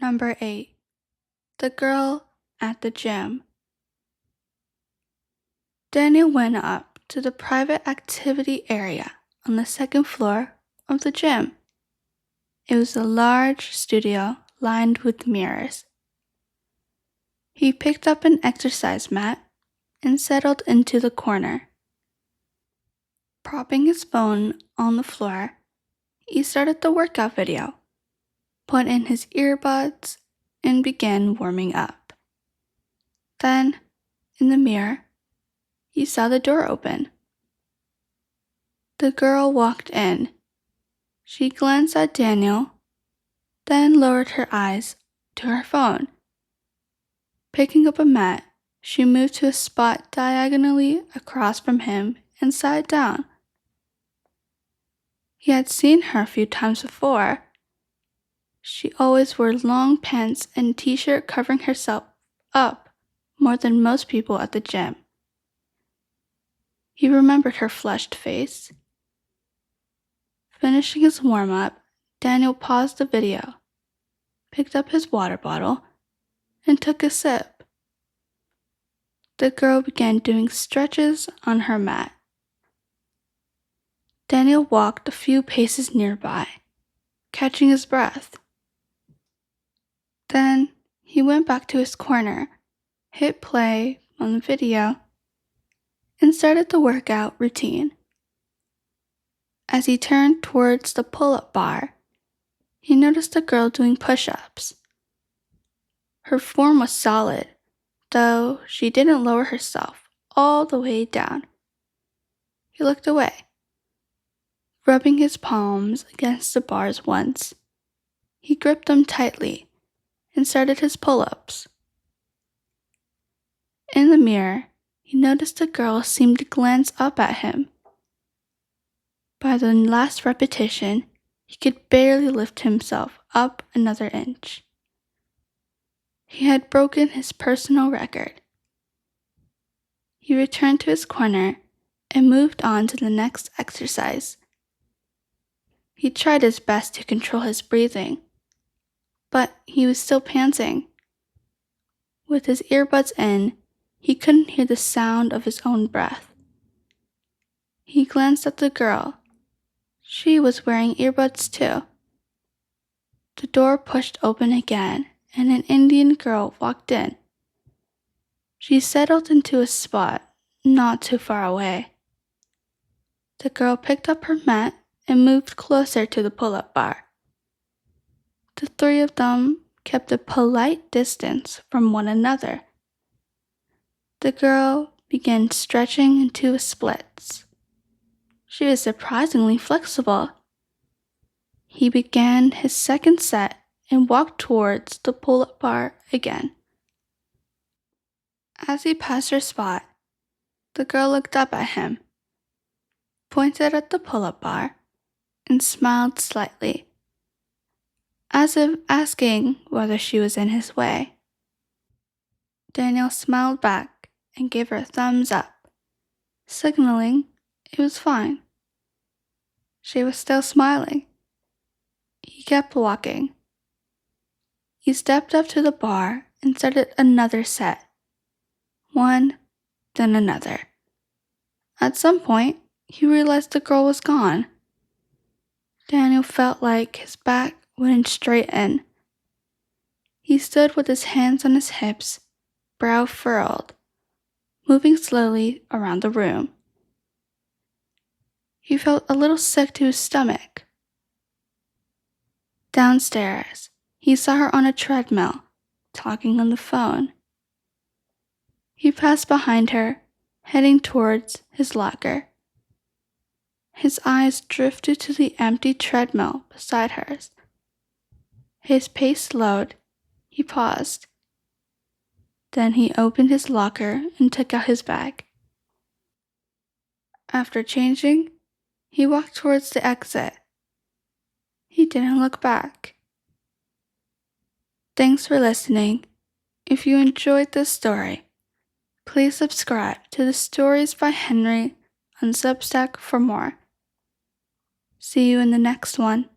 Number 8. The Girl at the Gym. Daniel went up to the private activity area on the second floor of the gym. It was a large studio lined with mirrors. He picked up an exercise mat and settled into the corner. Propping his phone on the floor, he started the workout video, put in his earbuds, and began warming up. Then, in the mirror, he saw the door open. The girl walked in. She glanced at Daniel, then lowered her eyes to her phone. Picking up a mat, she moved to a spot diagonally across from him and sat down. He had seen her a few times before. She always wore long pants and a t-shirt covering herself up more than most people at the gym. He remembered her flushed face. Finishing his warm-up, Daniel paused the video, picked up his water bottle, and took a sip. The girl began doing stretches on her mat. Daniel walked a few paces nearby, catching his breath. Then he went back to his corner, hit play on the video, and started the workout routine. As he turned towards the pull-up bar, he noticed a girl doing push-ups. Her form was solid, though she didn't lower herself all the way down. He looked away, rubbing his palms against the bars once. He gripped them tightly and started his pull-ups. In the mirror, he noticed the girl seemed to glance up at him. By the last repetition, he could barely lift himself up another inch. He had broken his personal record. He returned to his corner and moved on to the next exercise. He tried his best to control his breathing, but he was still panting. With his earbuds in, he couldn't hear the sound of his own breath. He glanced at the girl. She was wearing earbuds too. The door pushed open again, and an Indian girl walked in. She settled into a spot not too far away. The girl picked up her mat and moved closer to the pull-up bar. The three of them kept a polite distance from one another. The girl began stretching into splits. She was surprisingly flexible. He began his second set and walked towards the pull-up bar again. As he passed her spot, the girl looked up at him, pointed at the pull-up bar, and smiled slightly, as if asking whether she was in his way. Daniel smiled back and gave her a thumbs up, signaling it was fine. She was still smiling. He kept walking. He stepped up to the bar and started another set. One, then another. At some point, he realized the girl was gone. Daniel felt like his back wouldn't straighten. He stood with his hands on his hips, brow furrowed, moving slowly around the room. He felt a little sick to his stomach. Downstairs, he saw her on a treadmill, talking on the phone. He passed behind her, heading towards his locker. His eyes drifted to the empty treadmill beside hers. His pace slowed. He paused. Then he opened his locker and took out his bag. After changing, he walked towards the exit. He didn't look back. Thanks for listening. If you enjoyed this story, please subscribe to the Stories by Henry on Substack for more. See you in the next one.